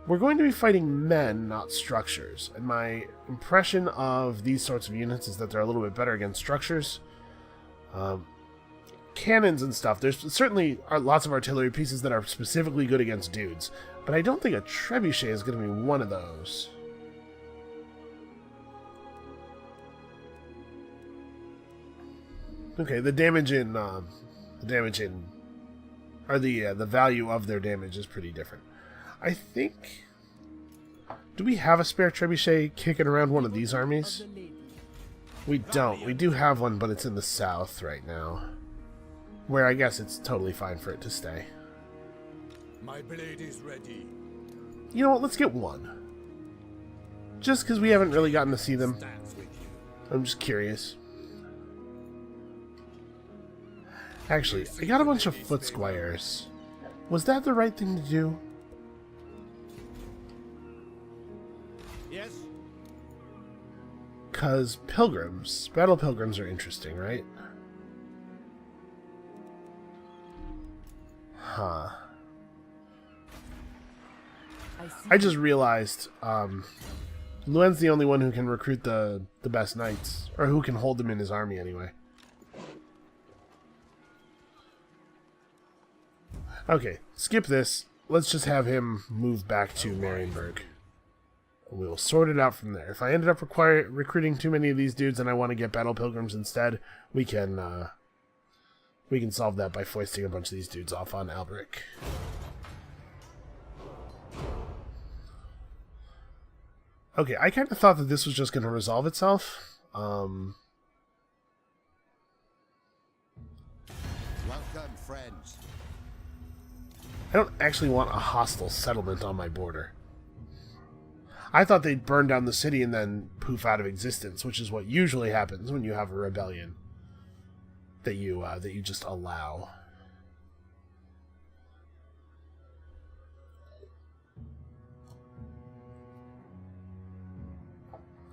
We're going to be fighting men, not structures, and my impression of these sorts of units is that they're a little bit better against structures. Cannons and stuff, there's certainly lots of artillery pieces that are specifically good against dudes, but I don't think a trebuchet is going to be one of those. Okay, the value of their damage is pretty different. I think... Do we have a spare trebuchet kicking around one of these armies? We don't. We do have one, but it's in the south right now, where I guess it's totally fine for it to stay. My blade is ready. You know what? Let's get one. Just because we haven't really gotten to see them. I'm just curious. Actually, I got a bunch of foot squires. Was that the right thing to do? Yes. Because pilgrims, battle pilgrims are interesting, right? Huh. I just realized, Luen's the only one who can recruit the best knights, or who can hold them in his army anyway. Okay, skip this. Let's just have him move back to Marienburg. We will sort it out from there. If I ended up recruiting too many of these dudes and I want to get battle pilgrims instead, we can solve that by foisting a bunch of these dudes off on Alberic. Okay, I kind of thought that this was just going to resolve itself. Welcome, friends. I don't actually want a hostile settlement on my border. I thought they'd burn down the city and then poof out of existence, which is what usually happens when you have a rebellion that you just allow.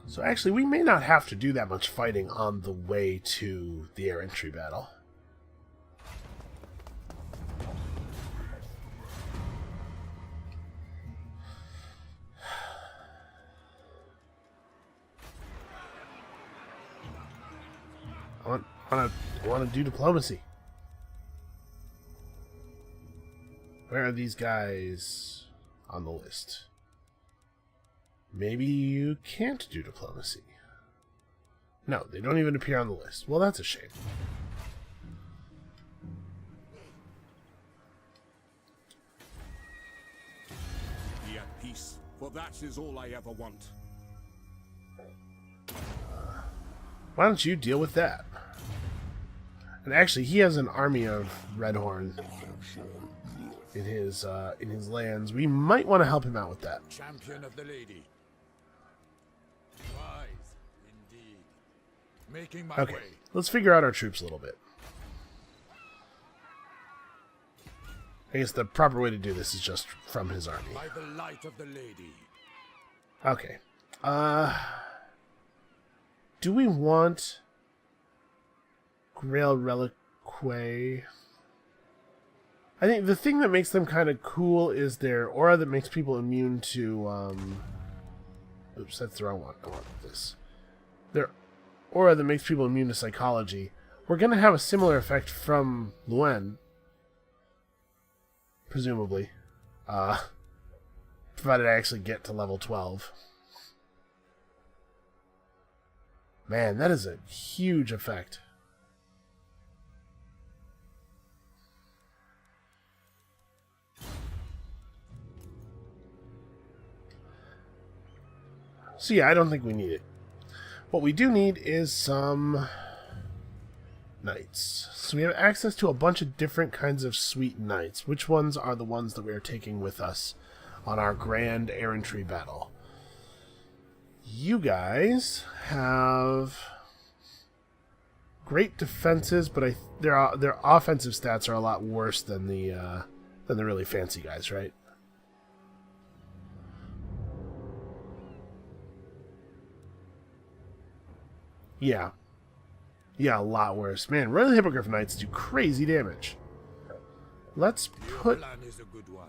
So actually, we may not have to do that much fighting on the way to the air entry battle. I want to do diplomacy. Where are these guys on the list? Maybe you can't do diplomacy. No, they don't even appear on the list. Well, that's a shame. Be at peace, for that is all I ever want. Why don't you deal with that? And actually, he has an army of Redhorn in his lands. We might want to help him out with that. Champion of the lady. Wise, indeed. Making my Okay, way. let's figure out our troops a little bit. I guess the proper way to do this is just from his army. By the light of the lady. Okay. Do we want Grail Reliquae? I think the thing that makes them kind of cool is their aura that makes people immune to, oops, that's the wrong one. I want this. Their aura that makes people immune to psychology. We're going to have a similar effect from Luen. Presumably. Provided I actually get to level 12. Man, that is a huge effect. So yeah, I don't think we need it. What we do need is some knights. So we have access to a bunch of different kinds of sweet knights. Which ones are the ones that we are taking with us on our grand errantry battle? You guys have great defenses, but their offensive stats are a lot worse than the really fancy guys, right? Yeah. Yeah, a lot worse. Man, Royal Hippogriff Knights do crazy damage. Let's put Plan is a good one.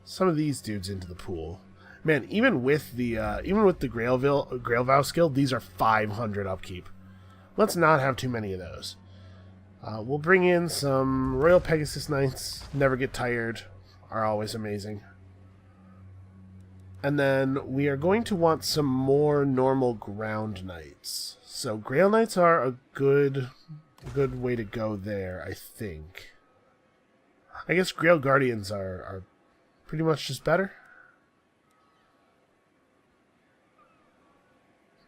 some of these dudes into the pool. Man, even with the Grailvow skill, these are 500 upkeep. Let's not have too many of those. We'll bring in some Royal Pegasus Knights. Never get tired. Are always amazing. And then we are going to want some more normal ground knights. So Grail Knights are a good way to go there, I think. I guess Grail Guardians are pretty much just better.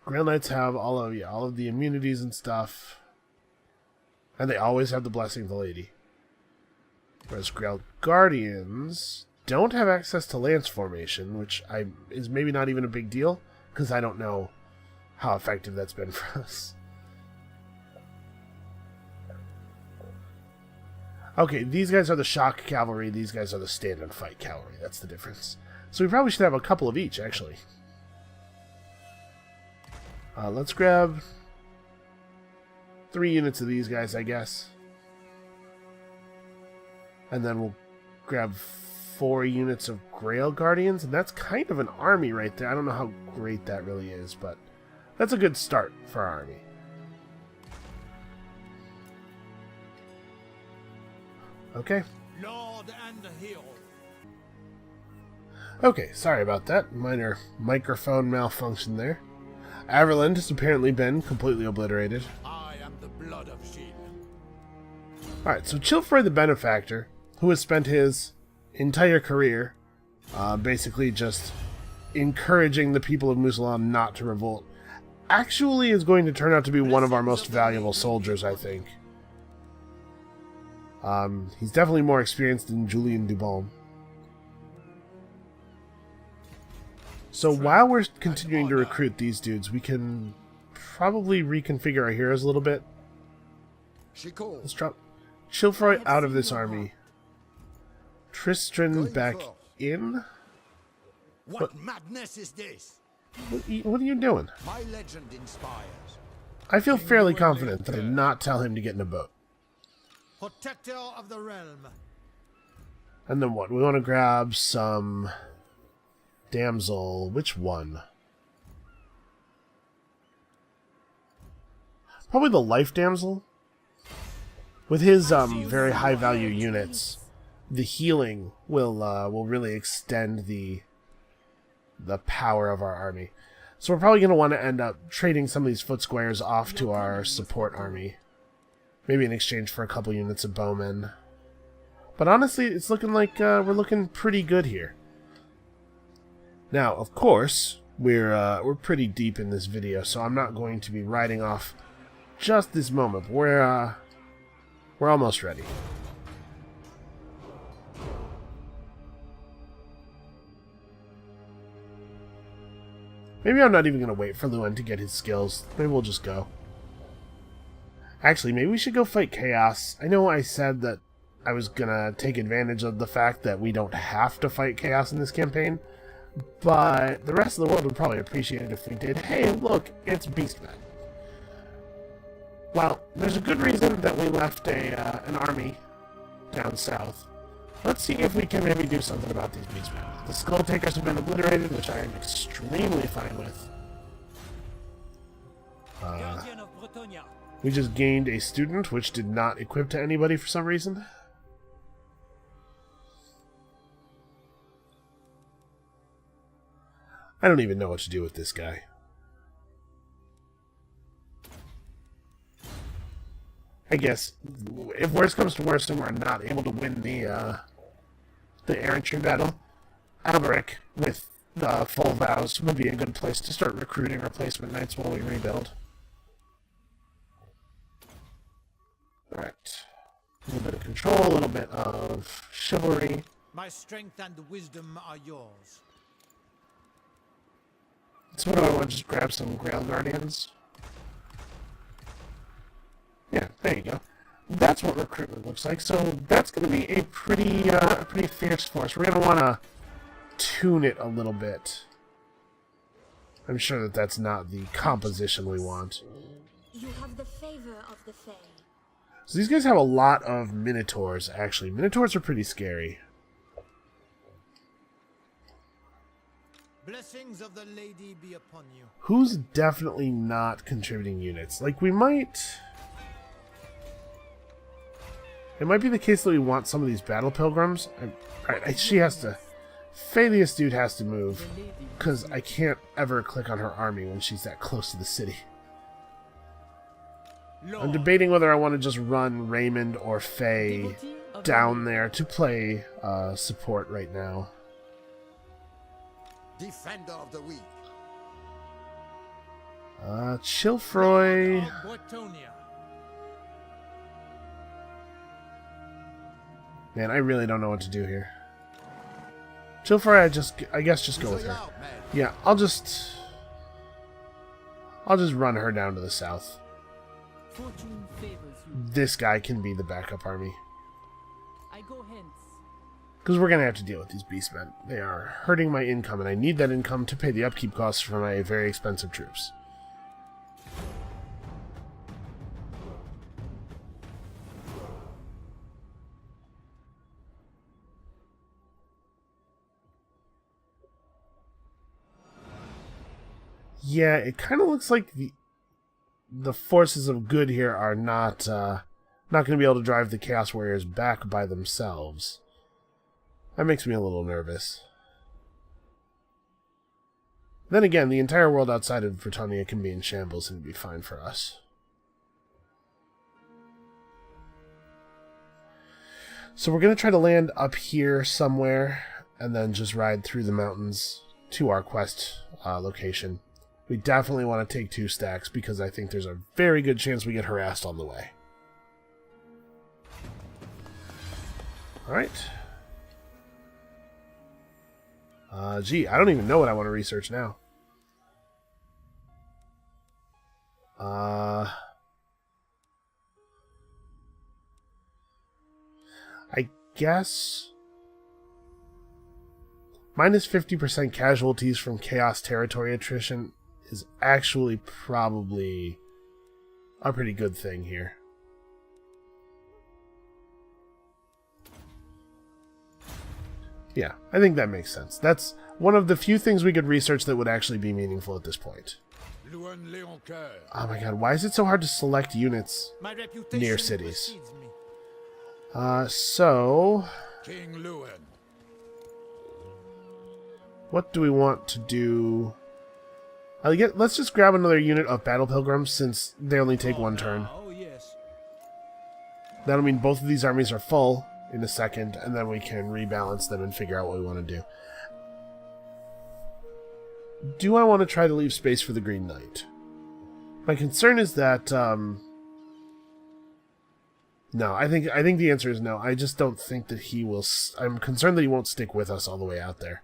Grail Knights have all of the immunities and stuff. And they always have the Blessing of the Lady. Whereas Grail Guardians don't have access to Lance Formation, which is maybe not even a big deal, because I don't know how effective that's been for us. Okay, these guys are the shock cavalry, these guys are the stand and fight cavalry. That's the difference. So we probably should have a couple of each, actually. Let's grab 3 units of these guys, I guess. And then we'll grab 4 units of Grail Guardians, and that's kind of an army right there. I don't know how great that really is, but that's a good start for our army. Okay. Lord and hero. Okay, sorry about that. Minor microphone malfunction there. Averland has apparently been completely obliterated. I am the blood of Shriek. Alright, so Chilfroy the Benefactor, who has spent his entire career basically just encouraging the people of Musalam not to revolt, actually is going to turn out to be one of our most valuable soldiers, I think. He's definitely more experienced than Julien Dubon. So while we're continuing to recruit these dudes, we can probably reconfigure our heroes a little bit. Let's drop Chilfroy out of this army. Tristran back in. What madness is this? What are you doing? My legend inspires. I feel fairly confident that I did not tell him to get in a boat. Protector of the realm. And then what? We want to grab some damsel. Which one? Probably the life damsel. With his very high value units, the healing will really extend the power of our army. So we're probably going to want to end up trading some of these foot squares off to our support army. Maybe in exchange for a couple units of bowmen. But honestly, it's looking like we're looking pretty good here. Now, of course, we're pretty deep in this video, so I'm not going to be riding off just this moment. But we're almost ready. Maybe I'm not even going to wait for Luen to get his skills. Maybe we'll just go. Actually, maybe we should go fight Chaos. I know I said that I was going to take advantage of the fact that we don't have to fight Chaos in this campaign, but the rest of the world would probably appreciate it if we did. Hey, look, it's Beastmen. Well, there's a good reason that we left an army down south. Let's see if we can maybe do something about these Beastmen. The Skull Takers have been obliterated, which I am extremely fine with. We just gained a student, which did not equip to anybody for some reason. I don't even know what to do with this guy. I guess if worst comes to worst and we're not able to win the errantry battle, Alberic with the full vows would be a good place to start recruiting replacement knights while we rebuild. Alright. A little bit of control, a little bit of chivalry. My strength and wisdom are yours. So what do I want? Just grab some Grail Guardians? Yeah, there you go. That's what recruitment looks like. So that's going to be a pretty fierce force. We're going to want to tune it a little bit. I'm sure that that's not the composition we want. You have the favor of the Fae. So these guys have a lot of Minotaurs, actually. Minotaurs are pretty scary. Blessings of the lady be upon you. Who's definitely not contributing units? Like, we might... It might be the case that we want some of these battle pilgrims. Alright, she has to... Phalius dude has to move, because I can't ever click on her army when she's that close to the city. I'm debating whether I want to just run Raymond or Faye down there to play support right now. Defender of the weak. Chilfroy... Man, I really don't know what to do here. Chilfroy, I guess just go with her. Yeah, I'll just run her down to the south. Fortune favors you. This guy can be the backup army. I go hence. Because we're going to have to deal with these beastmen. They are hurting my income, and I need that income to pay the upkeep costs for my very expensive troops. Yeah, it kind of looks like the forces of good here are not going to be able to drive the Chaos Warriors back by themselves. That makes me a little nervous. Then again, the entire world outside of Britannia can be in shambles and be fine for us. So we're going to try to land up here somewhere and then just ride through the mountains to our quest location. We definitely want to take 2 stacks because I think there's a very good chance we get harassed on the way. Alright. Gee, I don't even know what I want to research now. I guess minus 50% casualties from chaos territory attrition is actually probably a pretty good thing here. Yeah, I think that makes sense. That's one of the few things we could research that would actually be meaningful at this point. Oh my god, why is it so hard to select units My reputation near cities? precedes me. So... King Lewin. what do we want to do? Let's just grab another unit of Battle Pilgrims, since they only take one turn. Oh, yes. That'll mean both of these armies are full in a second, and then we can rebalance them and figure out what we want to do. Do I want to try to leave space for the Green Knight? My concern is that, no, I think the answer is no. I just don't think that he will... I'm concerned that he won't stick with us all the way out there.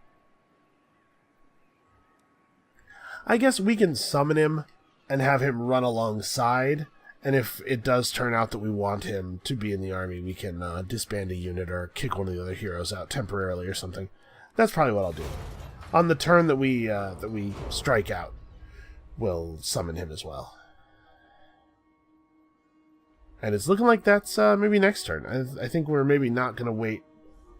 I guess we can summon him and have him run alongside, and if it does turn out that we want him to be in the army, we can disband a unit or kick one of the other heroes out temporarily or something. That's probably what I'll do. On the turn that we strike out, we'll summon him as well. And it's looking like that's maybe next turn. I think we're maybe not going to wait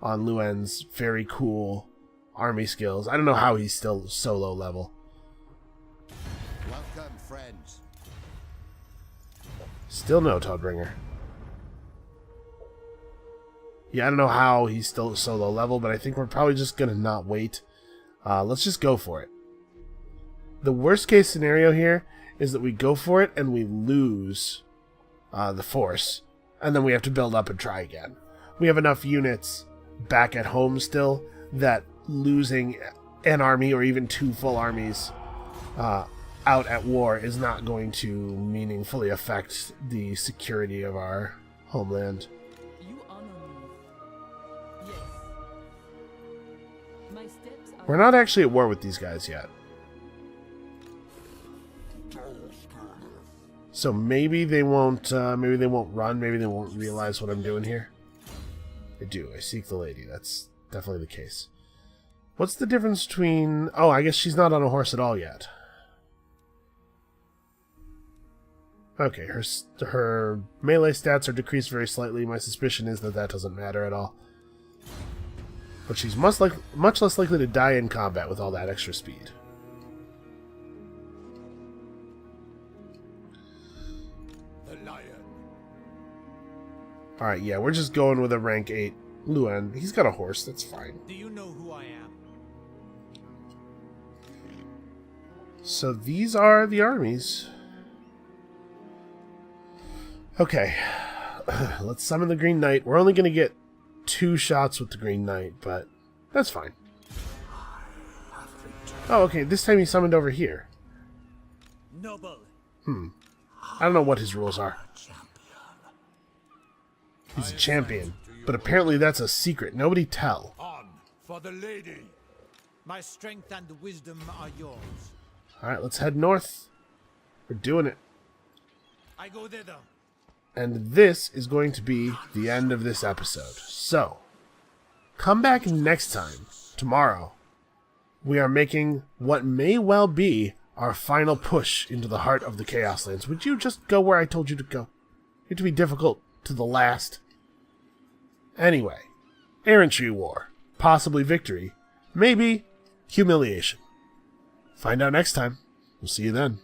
on Luen's very cool army skills. I don't know how he's still so low level. Welcome, friends. Still no Toadbringer. Yeah, I don't know how he's still so low level, but I think we're probably just going to not wait. Let's just go for it. The worst case scenario here is that we go for it and we lose the force, and then we have to build up and try again. We have enough units back at home still that losing an army or even two full armies out at war is not going to meaningfully affect the security of our homeland. You honor me. Yes. My steps are... We're not actually at war with these guys yet. So maybe they won't run, maybe they won't realize what I'm doing here. I do. I seek the lady. That's definitely the case. What's the difference between... oh, I guess she's not on a horse at all yet. Okay, her melee stats are decreased very slightly. My suspicion is that that doesn't matter at all. But she's much less likely to die in combat with all that extra speed. Alright, yeah, we're just going with a rank 8 Luen. He's got a horse, that's fine. Do you know who I am? So these are the armies. Okay. Let's summon the Green Knight. We're only going to get 2 shots with the Green Knight, but that's fine. Oh, okay, this time he summoned over here. Noble. I don't know what his rules are. He's a champion, but apparently that's a secret. Nobody tell. On for the lady. My strength and wisdom are yours. Alright, let's head north. We're doing it. I go thither. And this is going to be the end of this episode. So, come back next time, tomorrow. We are making what may well be our final push into the heart of the Chaos Lands. Would you just go where I told you to go? You have to be difficult to the last. Anyway, errantry war, possibly victory, maybe humiliation. Find out next time. We'll see you then.